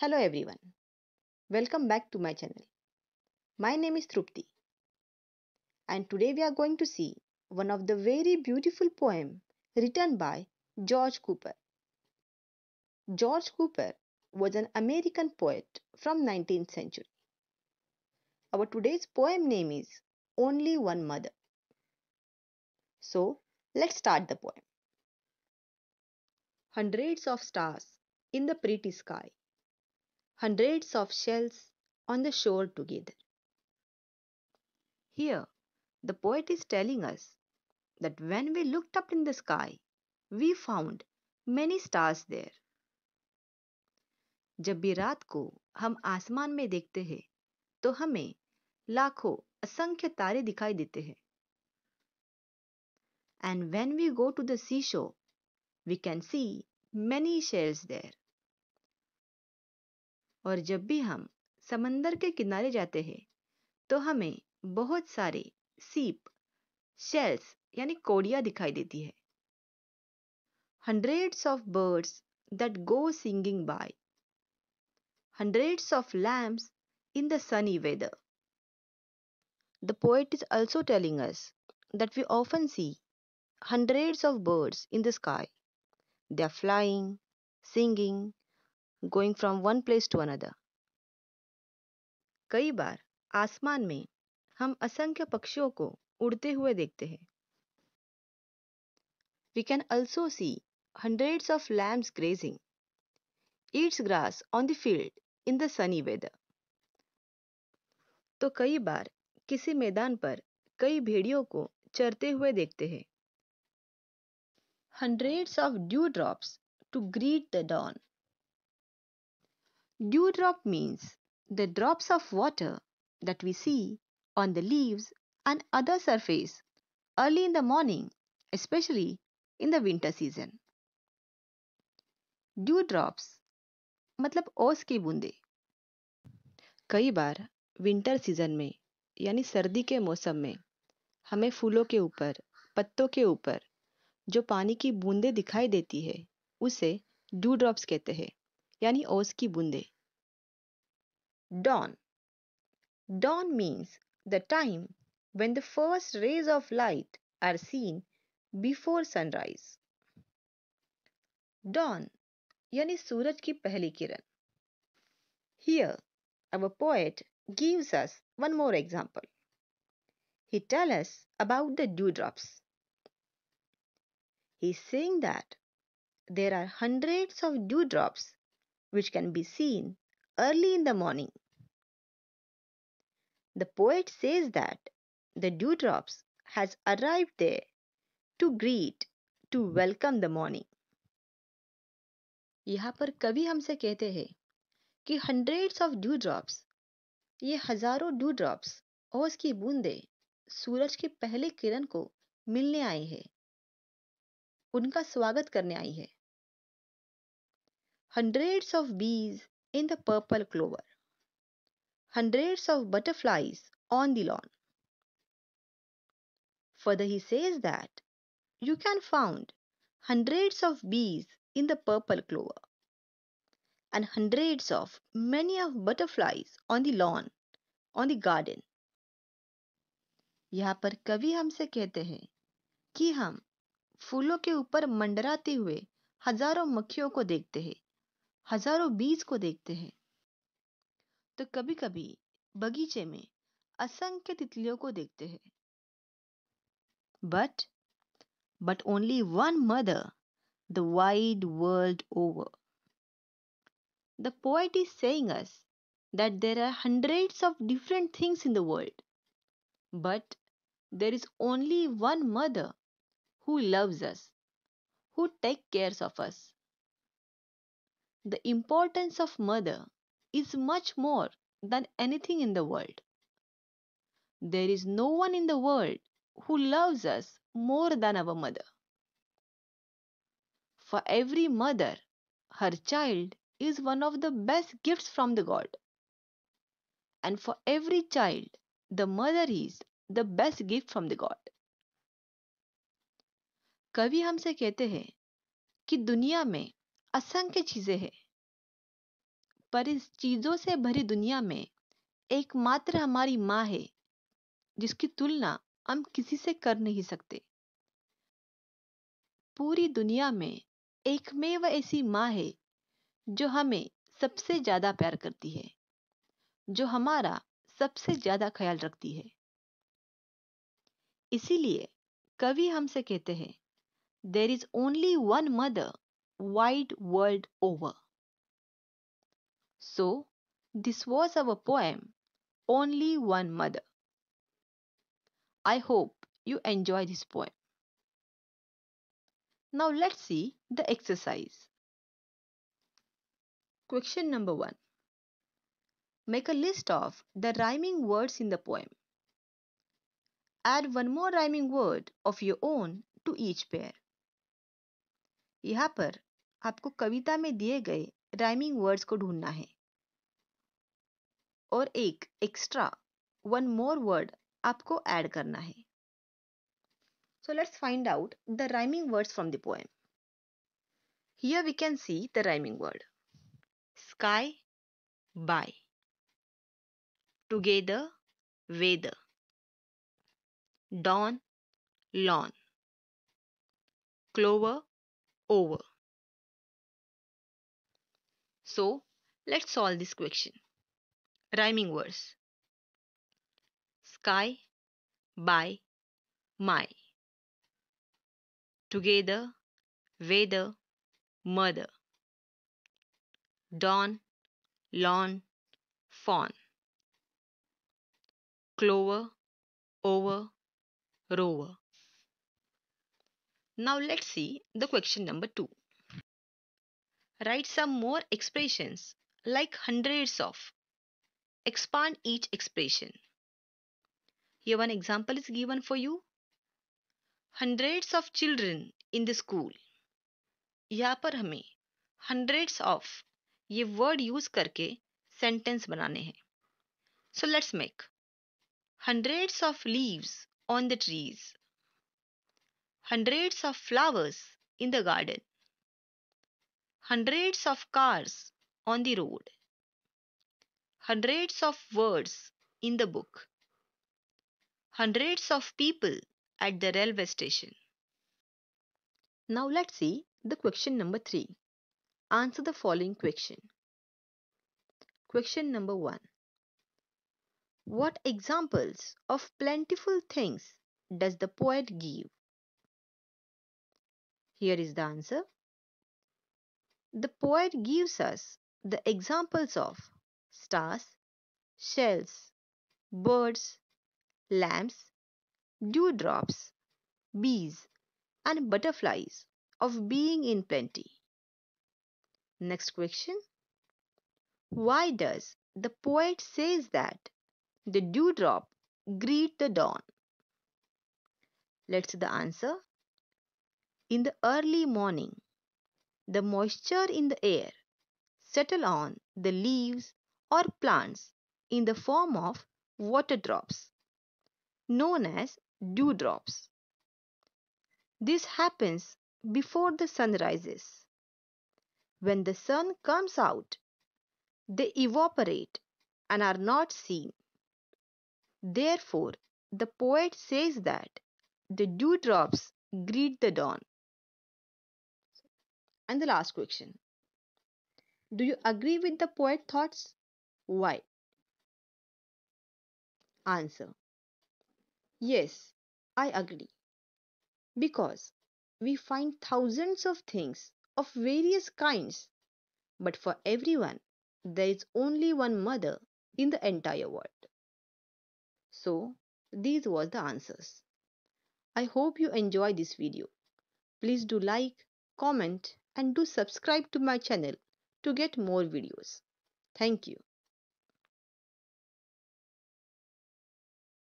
Hello everyone, welcome back to my channel. My name is Trupti and today we are going to see one of the very beautiful poem written by George Cooper. George Cooper was an American poet from 19th century. Our today's poem name is Only One Mother. So let's start the poem. Hundreds of stars in the pretty sky, hundreds of shells on the shore together. Here the poet is telling us that when we looked up in the sky, we found many stars there. जब भी रात को हम आसमान में देखते हैं तो हमें लाखों असंख्य तारे दिखाई देते हैं. And when we go to the seashore, we can see many shells there. और जब भी हम समंदर के किनारे जाते हैं तो हमें बहुत सारे सीप शेल्स यानी कोड़ियाँ दिखाई देती है. Hundreds of birds that go singing by, hundreds of lamps in the sunny weather. The poet is also telling us that we often see hundreds of birds in the sky. They are flying, singing, going from one place to another. कई बार आसमान में हम असंख्य पक्षियों को उड़ते हुए देखते हैं. We can also see hundreds of lambs grazing, eats grass on the field in the sunny weather. तो कई बार किसी मैदान पर कई भेड़ियों को चरते हुए देखते हैं. Hundreds of dewdrops to greet the dawn. Dewdrop means the drops of water that we see on the leaves and other surface early in the morning, especially in the winter season. Dewdrops मतलब ओस की बूंदे. कई बार winter season में यानी सर्दी के मौसम में हमें फूलों के ऊपर, पत्तों के ऊपर जो पानी की बूंदें दिखाई देती है उसे ड्यू ड्रॉप्स कहते हैं यानी ओस की बूंदें. Dawn. Dawn means the time when the first rays of light are seen before sunrise. Dawn यानी सूरज की पहली किरण. Here our poet gives us one more example. He tells us about the dewdrops. He is saying that there are hundreds of dewdrops which can be seen early in the morning. The poet says that the dewdrops has arrived there to greet, to welcome the morning. यहाँ पर कवि हमसे कहते हैं कि hundreds of dewdrops, ये हजारों dewdrops ओस की बूंदें सूरज की पहली किरण को मिलने आई है, उनका स्वागत करने आई है. Hundreds of bees in the purple clover, hundreds of butterflies on the lawn. Further he says that you can find hundreds of bees in the purple clover and hundreds of many of butterflies on the lawn, on the garden. यहाँ पर कवि हमसे कहते हैं कि हम फूलों के ऊपर मंडराते हुए हजारों मक्खियों को देखते हैं, हजारों बीज को देखते हैं. तो कभी-कभी बगीचे में असंख्य तितलियों को देखते हैं. But only one mother the wide world over. The poet is saying us that there are hundreds of different things in the world, but there is only one mother who loves us, who takes care of us. The importance of mother is much more than anything in the world. There is no one in the world who loves us more than our mother. For every mother, her child is one of the best gifts from the God. And for every child, the mother is the best gift from the God. कवि हमसे कहते हैं कि दुनिया में असंख्य चीजें हैं, पर इस चीजों से भरी दुनिया में एकमात्र हमारी माँ है जिसकी तुलना हम किसी से कर नहीं सकते। पूरी दुनिया में एकमेव ऐसी माँ है जो हमें सबसे ज्यादा प्यार करती है, जो हमारा सबसे ज्यादा ख्याल रखती है। इसीलिए कवि हमसे कहते हैं, there is only one mother wide world over. So this was our poem, only one mother. I hope you enjoy this poem. Now let's see the exercise. Question number 1. Make a list of the rhyming words in the poem. Add one more rhyming word of your own to each pair. यहाँ पर आपको कविता में दिए गए rhyming words को ढूंढना है और एक एक्स्ट्रा वन मोर वर्ड आपको ऐड करना है। So let's find out the rhyming words from the poem. Here we can see the rhyming word. Sky, by. Together, weather. Dawn, lawn. Clover, over. So, let's solve this question. Rhyming words. Sky, by, my. Together, weather, mother. Dawn, lawn, fawn. Clover, over, rover. Now let's see the question number 2. Write some more expressions like hundreds of. Expand each expression. Here one example is given for you. Hundreds of children in the school. यहाँ पर हमें hundreds of ये word use करके sentence बनाने हैं। So let's make hundreds of leaves on the trees, hundreds of flowers in the garden, hundreds of cars on the road, hundreds of words in the book, hundreds of people at the railway station. Now let's see the question number 3. Answer the following question. Question number 1. What examples of plentiful things does the poet give? Here is the answer. The poet gives us the examples of stars, shells, birds, lambs, dewdrops, bees, and butterflies of being in plenty. Next question. Why does the poet says that the dewdrop greet the dawn? Let's see the answer. In the early morning, the moisture in the air settle on the leaves or plants in the form of water drops, known as dewdrops. This happens before the sun rises. When the sun comes out, they evaporate and are not seen. Therefore, the poet says that the dewdrops greet the dawn. And the last question. Do you agree with the poet's thoughts? Why? Answer. Yes, I agree. Because we find thousands of things of various kinds, but for everyone, there is only one mother in the entire world. So, these were the answers. I hope you enjoy this video. Please do like, comment, and do subscribe to my channel to get more videos. Thank you.